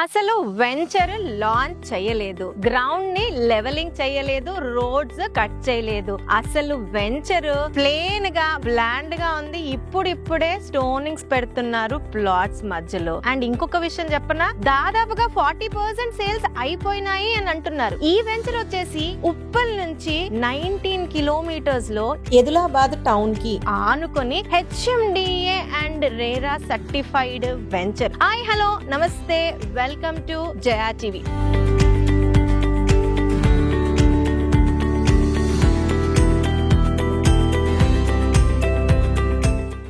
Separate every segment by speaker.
Speaker 1: అసలు venture launch చేయలేదు, ground ని లెవెలింగ్ చేయలేదు, రోడ్స్ కట్ చేయలేదు. అసలు వెంచర్ ప్లేన్ గా బ్లాండ్ గా ఉంది. ఇప్పుడిప్పుడే స్టోనింగ్స్ పెడుతున్నారు ప్లాట్స్ మధ్యలో. అండ్ ఇంకొక విషయం చెప్పనా, దాదాపుగా 40% సేల్స్ అయిపోయినాయి అని అంటున్నారు. ఈ వెంచర్ వచ్చేసి ఉప్పల్ నుంచి 19 కిలోమీటర్స్ లో
Speaker 2: ఎదిలాబాద్ టౌన్ కి
Speaker 1: ఆనుకొని HMDA and RERA certified venture. Hi hello నమస్తే, వెల్కమ్ టు జయా టీవీ.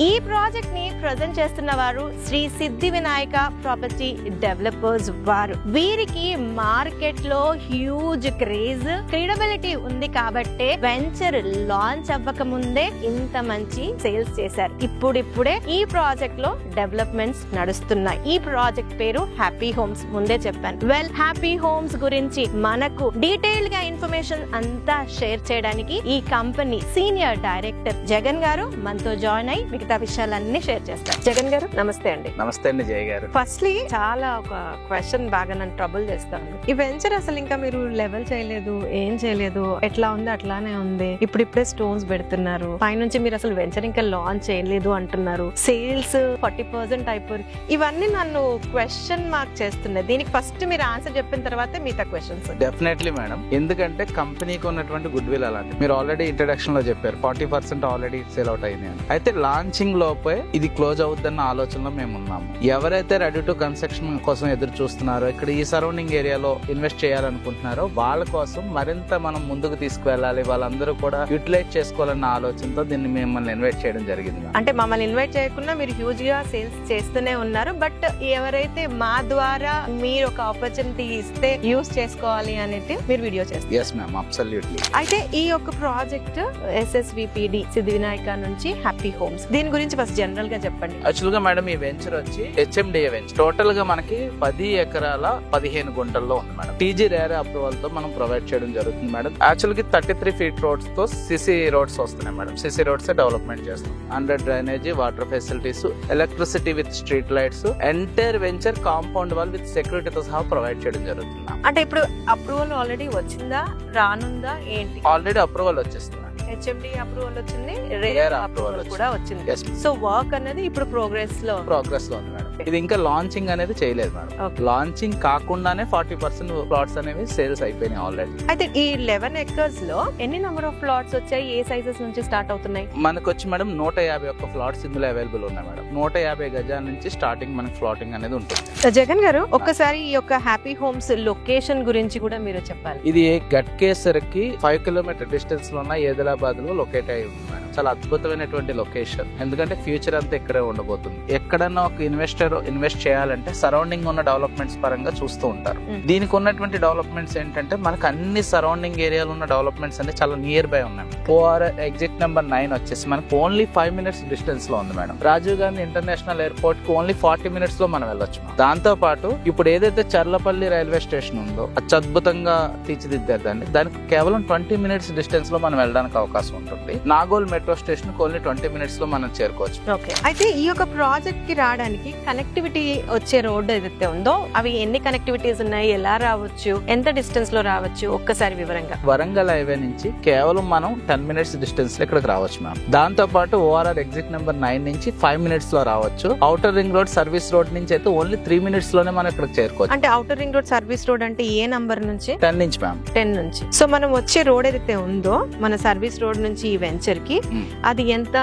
Speaker 1: ఈ ప్రాజెక్ట్ ని ప్రజెంట్ చేస్తున్న వారు శ్రీ సిద్ధి వినాయక ప్రాపర్టీ డెవలపర్స్ వారు. వీరికి మార్కెట్ లో హ్యూజ్ క్రేజ్, క్రెడిబిలిటీ ఉంది కాబట్టి వెంచర్ లాంచ్ అవ్వక ముందే ఇంత మంచి సేల్స్ చేశారు. ఇప్పుడిప్పుడే ఈ ప్రాజెక్ట్ లో డెవలప్మెంట్స్ నడుస్తున్నాయి. ఈ ప్రాజెక్ట్ పేరు హ్యాపీ హోమ్స్. ముందే చెప్పాను. వెల్, హ్యాపీ హోమ్స్ గురించి మనకు డీటెయిల్ గా ఇన్ఫర్మేషన్ అంతా షేర్ చేయడానికి ఈ కంపెనీ సీనియర్ డైరెక్టర్ జగన్ గారు మనతో జాయిన్ అయ్యి మిగతా విషయాలన్నీ షేర్ చేస్తారు. జగన్ గారు నమస్తే అండి.
Speaker 3: నమస్తే అండి జయ గారు.
Speaker 1: ఫస్ట్లీ చాలా ఒక క్వశ్చన్ బాగా నన్ను ట్రబుల్ చేస్తాను. ఈ వెంచర్ అసలు ఇంకా మీరు లెవెల్ చేయలేదు, ఏం చేయలేదు, ఎట్లా ఉంది అట్లానే ఉంది. ఇప్పుడిప్పుడే స్టోన్స్ పెడుతున్నారు. పైనుంచి మీరు అసలు వెంచర్ ఇంకా లాంచ్ చేయలేదు అంటున్నారు. సేల్స్ 40% అయిపోయి, ఇవన్నీ నన్ను క్వశ్చన్ మార్క్ చేస్తున్నాయి. దీనికి ఫస్ట్ మీరు ఆన్సర్ చెప్పిన తర్వాత మిగతా క్వశ్చన్స్.
Speaker 3: డెఫినెట్లీ మేడం, ఎందుకంటే కంపెనీకి ఉన్నటువంటి గుడ్ విల్ అలాంటి. మీరు ఆల్రెడీ ఇంట్రడక్షన్ లో చెప్పారు 40% ఆల్రెడీ సేల్ అవుట్ అయింది అని. అయితే లాంచింగ్ లోపే ఇది క్లోజ్ అవుద్దన్న ఆలోచనలో మేము ఉన్నాము. ఎవరైతే రెడీ టు కన్స్ట్రక్షన్ కోసం ఎదురు చూస్తున్నారో, ఇక్కడ ఈ సరౌండింగ్ ఏరియాలో ఇన్వెస్ట్ చేయాలనుకుంటున్నారో వాళ్ళ కోసం మరింత మనం ముందుకు తీసుకువెళ్ళాలి, వాళ్ళందరూ కూడా యూటిలైజ్ చేసుకోవాలన్న ఆలోచనతో దీన్ని మిమ్మల్ని ఇన్వైట్ చేయడం జరిగింది.
Speaker 1: అంటే మమ్మల్ని ఇన్వైట్ చేయకుండా మీరు హ్యూజ్ గా సేల్స్ చేస్తూనే ఉన్నారు. బట్ ఎవరైతే మా ద్వారా మీరు ఒక ఆపర్చునిటీ ఇస్తే యూజ్ చేసుకోవాలి అనేది మీరు వీడియో చేస్తారు.
Speaker 3: Yes ma'am, absolutely.
Speaker 1: అయితే ఈ యొక్క ప్రాజెక్ట్ SSVPD సిద్ధి వినాయక నుంచి హ్యాపీ హోమ్స్, దీని గురించి ఫస్ట్ జనరల్ గా చెప్పండి.
Speaker 3: యాక్చువల్ గా మేడం ఈ వెంచర్ వచ్చి HMDA వెంచర్. టోటల్ గా మనకి 10 ఎకరాల 15 గుంటల్లో ఉంది మేడం. TG రేరా అప్రూవల్ తో మనం ప్రొవైడ్ చేయడం జరుగుతుంది మేడం. యాక్చువల్ కి 33 ఫీట్ రోడ్స్ తో CC రోడ్స్ వస్తున్నాయి మేడం. CC రోడ్స్ డెవలప్మెంట్ చేస్తాం. Under drainage, water facilities, electricity with street lights, entire venture compound wall with సెక్యూరిటీతో సహా ప్రొవైడ్ చేయడం జరుగుతుంది.
Speaker 1: అంటే ఇప్పుడు అప్రూవల్ ఆల్రెడీ వచ్చిందా, రానుందా, ఏంటి?
Speaker 3: ఆల్రెడీ అప్రూవల్ వచ్చేస్తుంది.
Speaker 1: HMD అప్రూవల్ వచ్చింది, రేరా అప్రూవల్ కూడా వచ్చింది. సో వర్క్ అనేది ఇప్పుడు ప్రోగ్రెస్ లో
Speaker 3: ఉంది మేడం. ఇది ఇంకా లాంచింగ్ అనేది చేయలేదు మేడం. లాంచింగ్ కాకుండానే 40% ప్లాట్స్ అనేవి సేల్స్ అయిపోయినాయి ఆల్రెడీ.
Speaker 1: అయితే ఈ 11 ఎకర్స్ లో ఎన్ని నెంబర్ ఆఫ్ ప్లాట్స్ వచ్చాయి? ఏ సైజెస్ నుంచి స్టార్ట్ అవుతున్నాయి?
Speaker 3: మనకు వచ్చి మేడం 151 ప్లాట్స్ ఇందులో అవైలబుల్ ఉన్నాయి మేడం. 150 గజాల నుంచి స్టార్టింగ్ మనకి ఫ్లాటింగ్ అనేది ఉంటుంది.
Speaker 1: జగన్ గారు, ఒక్కసారి ఈ యొక్క హ్యాపీ హోమ్స్ లొకేషన్ గురించి కూడా మీరు చెప్పాలి.
Speaker 3: ఇది గట్కేసర్ కి 5 కిలోమీటర్ డిస్టెన్స్ లో ఉన్న ఏదిలాబాద్ లో లొకేట్ అయి ఉంది మేడం. చాలా అద్భుతమైనటువంటి లొకేషన్. ఎందుకంటే ఫ్యూచర్ అంతా ఇక్కడే ఉండబోతుంది. ఎక్కడన్నా ఒక ఇన్వెస్టర్ ఇన్వెస్ట్ చేయాలంటే సరౌండింగ్ ఉన్న డెవలప్మెంట్స్ పరంగా చూస్తూ ఉంటారు. దీనికి ఉన్నటువంటి డెవలప్మెంట్స్ ఏంటంటే మనకు అన్ని సరౌండింగ్ ఏరియాలో ఉన్న డెవలప్మెంట్స్ అన్ని చాలా నియర్ బై ఉన్నాయి. OR ఎగ్జిట్ నెంబర్ 9 వచ్చేసి మనకు ఓన్లీ 5 మినిట్స్ డిస్టెన్స్ లో ఉంది madam. Rajiv Gandhi international airport కి ఓన్లీ 40 మినిట్స్ లో మనం వెళ్ళొచ్చు. దాంతో పాటు ఇప్పుడు ఏదైతే చర్లపల్లి రైల్వే స్టేషన్ ఉందో అత్యద్భుతంగా తీర్చిదిద్దారండి. దానికి కేవలం 20 మినిట్స్ డిస్టెన్స్ లో మనం వెళ్ళడానికి అవకాశం ఉంటుంది. నాగోల్ మెట్రో స్టేషన్ కి ఓన్లీ 20 మినిట్స్ లో మనం చేరుకోవచ్చు.
Speaker 1: అయితే ఈ యొక్క ప్రాజెక్ట్ కి రావడానికి కనెక్టివిటీ వచ్చే రోడ్ ఏదైతే ఉందో అవి ఎన్ని కనెక్టివిటీస్ ఉన్నాయి, ఎలా రావచ్చు, ఎంత డిస్టెన్స్ లో రావచ్చు, ఒక్కసారి వివరంగా.
Speaker 3: వరంగల్ హైవే నుంచి కేవలం మనం 10 మినిట్స్ డిస్టెన్స్ లో ఇక్కడికి రావచ్చు మ్యామ్. దాంతో పాటు ORR ఎగ్జిట్ నెంబర్ 9 నుంచి 5 మినిట్స్ లో రావచ్చు. Outer ring road service road నుంచి అయితే ఓన్లీ 3 మినిట్స్ లోనే మనం ఇక్కడికి చేరుకోవచ్చు.
Speaker 1: అంటే outer ring road service road అంటే ఏ నంబర్ నుంచి?
Speaker 3: 10 నుంచి మ్యామ్.
Speaker 1: 10 నుంచి. సో మనం వచ్చే రోడ్ ఏదైతే ఉందో మన సర్వీస్ రోడ్ నుంచి ఈ వెంచర్ కి అది ఎంత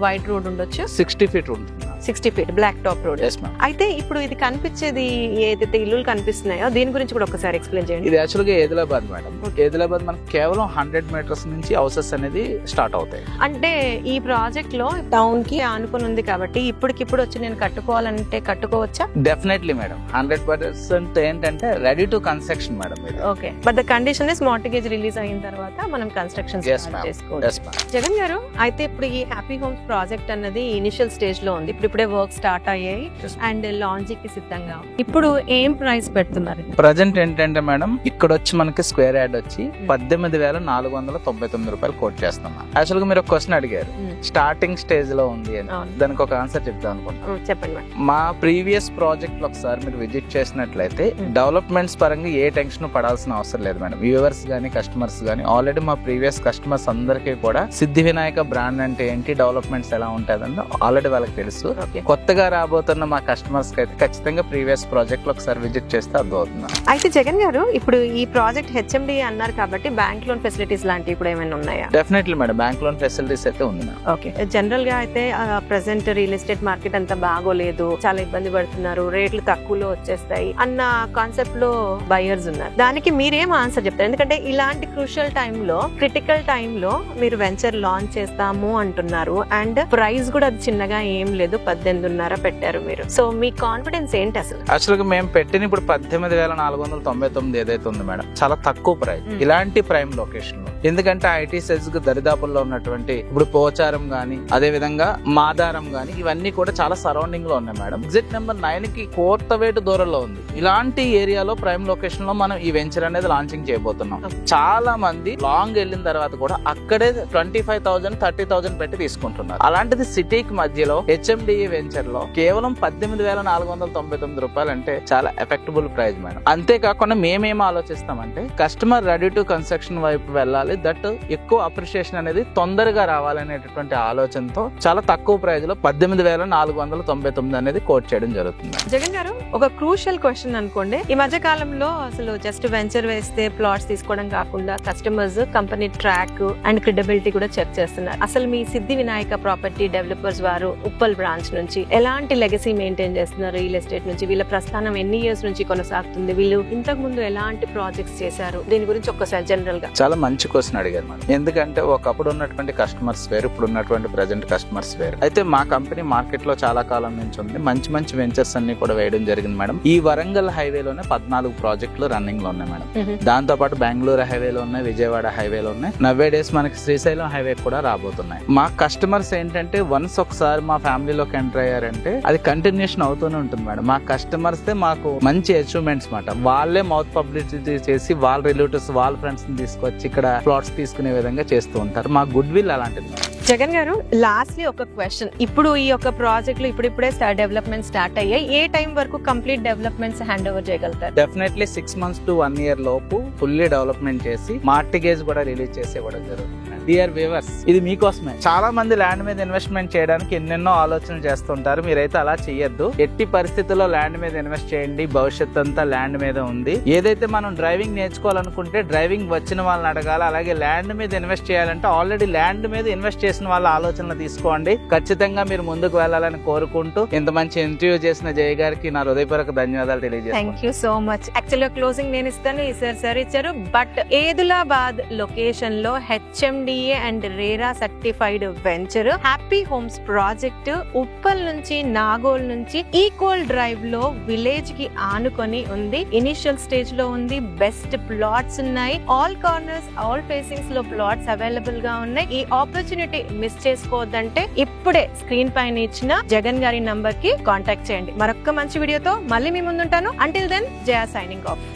Speaker 1: వైడ్ రోడ్ ఉండొచ్చు?
Speaker 3: 60 ఫీట్ ఉంటుంది.
Speaker 1: 60 ఫీట్ బ్లాక్ టాప్ రోడ్. అయితే ఇప్పుడు ఇది కనిపించేది ఏదైతే ఇల్లులు కనిపిస్తున్నాయో దీని గురించి కూడా ఒకసారి ఎక్స్ప్లెయిన్ చేయండి.
Speaker 3: ఇది యాక్చువల్ గా ఏదిలాబాద్ మేడం. ఏదిలాబాద్ మనకి కేవలం 100 మీటర్స్ నుంచి హౌసెస్ అనేది స్టార్ట్ అవుతాయి.
Speaker 1: అంటే ఈ ప్రాజెక్ట్ లో టౌన్ కి ఆనుకుని ఉంది కాబట్టి ఇప్పటికిప్పుడు వచ్చి నేను కట్టుకోవాలంటే కట్టుకోవచ్చా?
Speaker 3: Definitely madam. 100% ఏంటంటే ready to construction madam.
Speaker 1: Okay, but the condition is mortgage release అయిన తర్వాత మనం కన్స్ట్రక్షన్ చేసుకోవచ్చు. జగన్ గారు, అయితే ఇప్పుడు ఈ హ్యాపీ హోమ్స్ ప్రాజెక్ట్ అన్నది ఇనిషియల్ స్టేజ్ లో ఉంది. ఇప్పుడు ఇప్పుడిప్పుడే వర్క్ స్టార్ట్ అయ్యాయి అండ్ లాంచ్ కి సిద్ధంగా ఉంది. ఇప్పుడు ఏం ప్రైస్ పెడుతున్నారు?
Speaker 3: ప్రజెంట్ ఏంటంటే మేడం ఇక్కడ వచ్చి మనకి స్క్వేర్ యార్డ్ వచ్చి 18,499 రూపాయలు కోట్ చేస్తున్నాం. యాక్చువల్ గా మీరు ఒక క్వశ్చన్ అడిగారు, స్టార్టింగ్ స్టేజ్ లో ఉంది అని. దానికి ఒక ఆన్సర్ చెప్తాను అనుకుంటున్నాను.
Speaker 1: చెప్పండి.
Speaker 3: మా ప్రీవియస్ ప్రాజెక్ట్ లో ఒకసారి మీరు విజిట్ చేసినట్లయితే డెవలప్మెంట్స్ పరంగా ఏ టెన్షన్ పడాల్సిన అవసరం లేదు మేడం. వ్యూవర్స్ గానీ కస్టమర్స్ గానీ ఆల్రెడీ మా ప్రీవియస్ కస్టమర్స్ అందరికీ కూడా సిద్ధి వినాయక బ్రాండ్ అంటే ఏంటి, డెవలప్మెంట్స్ ఎలా ఉంటుందని ఆల్రెడీ వాళ్ళకి తెలుసు. కొత్తగా రాబోతున్న మా కస్టమర్స్ కి అయితే ఖచ్చితంగా ప్రీవియస్ ప్రాజెక్ట్ లో ఒకసారి విజిట్ చేస్తే అర్థమవుతుంది.
Speaker 1: అయితే జగన్ గారు, ఇప్పుడు ఈ ప్రాజెక్ట్ హెచ్ఎండి అన్నారు కాబట్టి బ్యాంక్ లోన్ ఫెసిలిటీస్ లాంటివి ఇప్పుడు ఏమైనా ఉన్నాయా?
Speaker 3: Definitely madam, bank loan facilities అయితే ఉంది.
Speaker 1: ఓకే. జనరల్ గా అయితే ప్రెసెంట్ రియల్ ఎస్టేట్ మార్కెట్ అంతా బాగోలేదు, చాలా ఇబ్బంది పడుతున్నారు, రేట్లు తక్కువలో వచ్చేస్తాయి అన్న కాన్సెప్ట్ లో బయర్స్ ఉన్నారు. దానికి మీరేం ఆన్సర్ చెప్తారు? ఎందుకంటే ఇలాంటి క్రూషియల్ టైంలో, క్రిటికల్ టైంలో మీరు వెంచర్ లాంచ్ చేస్తాము అంటున్నారు అండ్ ప్రైస్ కూడా అది చిన్నగా ఏం లేదు, 18,500 పెట్టారు మీరు. సో మీ కాన్ఫిడెన్స్ ఏంటి అసలు?
Speaker 3: యాక్చువల్ గా మేము పెట్టిన ఇప్పుడు 18,499 ఏదైతే ఉంది మేడం, చాలా తక్కువ ప్రైస్ ఇలాంటి ప్రైమ్ లొకేషన్ లో. ఎందుకంటే ఐటీ సెజ్ కు దరిదాపుల్లో ఉన్నటువంటి ఇప్పుడు పోచారం గానీ, అదే విధంగా మాదారం గానీ, ఇవన్నీ కూడా చాలా సరౌండింగ్ లో ఉన్నాయి మేడం. ఎగ్జిట్ నెంబర్ 9 కి కోర్తవేటు దూరంలో ఉంది. ఇలాంటి ఏరియాలో ప్రైమ్ లొకేషన్ లో మనం ఈ వెంచర్ అనేది లాంచింగ్ చేయబోతున్నాం. చాలా మంది లాంగ్ వెళ్ళిన తర్వాత కూడా అక్కడే 25,000, 30,000 పెట్టి తీసుకుంటున్నారు. అలాంటిది సిటీకి మధ్యలో హెచ్ఎండిఏ వెంచర్ లో కేవలం 18,499 రూపాయలు అంటే చాలా ఎఫెక్టబుల్ ప్రైస్ మేడం. అంతేకాకుండా మేమేం ఆలోచిస్తామంటే కస్టమర్ రెడీ టు కన్స్ట్రక్షన్ వైపు వెళ్ళాలి, దట్ ఎక్కువ అప్రిషియేషన్ అనేది తొందరగా రావాలనేటటువంటి ఆలోచనతో చాలా తక్కువ ప్రైస్ లో 18,499 అనేది కోట్ చేయడం జరుగుతుంది.
Speaker 1: జగన్ గారు, ఒక క్రూషియల్ క్వశ్చన్ అనుకోండి. ఈ మధ్య కాలంలో అసలు జస్ట్ వెంచర్ వేస్తే ప్లాట్స్ తీసుకోవడం కాకుండా customers company track and credibility కూడా చెక్ చేస్తున్నారు. అసలు మీ సిద్ధి వినాయక ప్రాపర్టీ డెవలపర్స్ వారు ఉప్పల్ బ్రాంచ్ నుంచి ఎలాంటి లెగసీ మెయింటైన్ చేస్తున్నారు? రియల్ ఎస్టేట్ నుంచి వీళ్ళ ప్రస్థానం ఎన్ని ఇయర్స్ నుంచి కొనసాగుతుంది? వీళ్ళు ఇంతకు ముందు ఎలాంటి ప్రాజెక్ట్స్ చేశారు? దీని గురించి ఒక్కసారి జనరల్ గా.
Speaker 3: చాలా మంచి క్వశ్చన్ అడిగారు మేడం. ఎందుకంటే ఒకప్పుడు ఉన్నటువంటి కస్టమర్స్ వేరు, ఇప్పుడు ఉన్నటువంటి ప్రెజెంట్ కస్టమర్స్ వేరు. అయితే మా కంపెనీ మార్కెట్ లో చాలా కాలం నుంచి ఉంది. మంచి మంచి వెంచర్స్ అన్ని కూడా వేయడం జరిగింది మేడం. ఈ వరంగల్ హైవేలోనే 14 ప్రాజెక్టులు రన్నింగ్ లో ఉన్నాయి మేడం. దాంతో పాటు బెంగళూరు హైవేలో ఉన్నాయి, విజయవాడ హైవేలో ఉన్నాయి. నవ్వే డేస్ మనకి శ్రీశైలం హైవే కూడా రాబోతున్నాయి. మా కస్టమర్స్ ఏంటంటే వన్స్ ఒకసారి మా ఫ్యామిలీలోకి ఎంటర్ అయ్యారంటే అది కంటిన్యూషన్ అవుతూనే ఉంటుంది మేడం. మా కస్టమర్స్ మాకు మంచి అచీవ్మెంట్స్ మాట. వాళ్ళే మౌత్ పబ్లిసిటీ చేసి వాళ్ళ రిలేటివ్స్, వాళ్ళ ఫ్రెండ్స్ ని తీసుకొచ్చి ఇక్కడ ప్లాట్స్ తీసుకునే విధంగా చేస్తూ ఉంటారు. మా గుడ్ విల్ అలాంటిది.
Speaker 1: జగన్ గారు, లాస్ట్లీ ఒక క్వశ్చన్. ఇప్పుడు ఈ యొక్క ప్రాజెక్ట్ లో ఇప్పుడిప్పుడే డెవలప్మెంట్ స్టార్ట్ అయ్యాయి. ఏ టైం వరకు కంప్లీట్ డెవలప్మెంట్స్ హ్యాండ్ ఓవర్ చేయగలుగుతారు?
Speaker 3: డెఫినెట్లీ 6 months to 1 year లోపు ఫుల్లీ డెవలప్మెంట్ చేసి మార్టిగేజ్ కూడా రిలీజ్ చేసి ఇవ్వడం జరుగుతుంది. డియర్ వ్యూవర్స్, ఇది మీకోసమే. చాలా మంది ల్యాండ్ మీద ఇన్వెస్ట్మెంట్ చేయడానికి ఎన్నెన్నో ఆలోచనలు చేస్తుంటారు. మీరైతే అలా చేయొద్దు. ఎట్టి పరిస్థితుల్లో ల్యాండ్ మీద ఇన్వెస్ట్ చేయండి. భవిష్యత్ అంతా ల్యాండ్ మీద ఉంది. ఏదైతే మనం డ్రైవింగ్ నేర్చుకోవాలనుకుంటే డ్రైవింగ్ వచ్చిన వాళ్ళని అడగాలి. అలాగే ల్యాండ్ మీద ఇన్వెస్ట్ చేయాలంటే ఆల్రెడీ ల్యాండ్ మీద ఇన్వెస్ట్ చేసిన వాళ్ళ ఆలోచనలు తీసుకోండి. ఖచ్చితంగా మీరు ముందుకు వెళ్ళాలని కోరుకుంటూ ఇంత మంచి ఇంటర్వ్యూ చేసిన జయ గారికి నా హృదయపూర్వక ధన్యవాదాలు తెలియజేస్తాను.
Speaker 1: Thank you so much. యాక్చువల్గా క్లోజింగ్ నేను ఇస్తాను, ఈ సార్ ఇచ్చారు. బట్ ఏదులాబాద్ లొకేషన్ లో HMDA and RERA certified venture happy homes project Uppal నుంచి నాగోల్ నుంచి ఈక్వల్ డ్రైవ్ లో విలేజ్ కి ఆనుకొని ఉంది. ఇనిషియల్ స్టేజ్ లో ఉంది. బెస్ట్ ప్లాట్స్ ఉన్నాయి. ఆల్ కార్నర్స్, ఆల్ ఫేసింగ్స్ లో ప్లాట్స్ అవైలబుల్ గా ఉన్నాయి. ఈ ఆపర్చునిటీ మిస్ చేసుకోవద్దంటే ఇప్పుడే స్క్రీన్ పైన ఇచ్చిన జగన్ గారి నంబర్ కి కాంటాక్ట్ చేయండి. మరొక మంచి వీడియోతో మళ్ళీ మీ ముందుంటాను. Until then, Jaya signing off.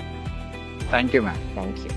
Speaker 3: Thank you ma'am.
Speaker 1: Thank you.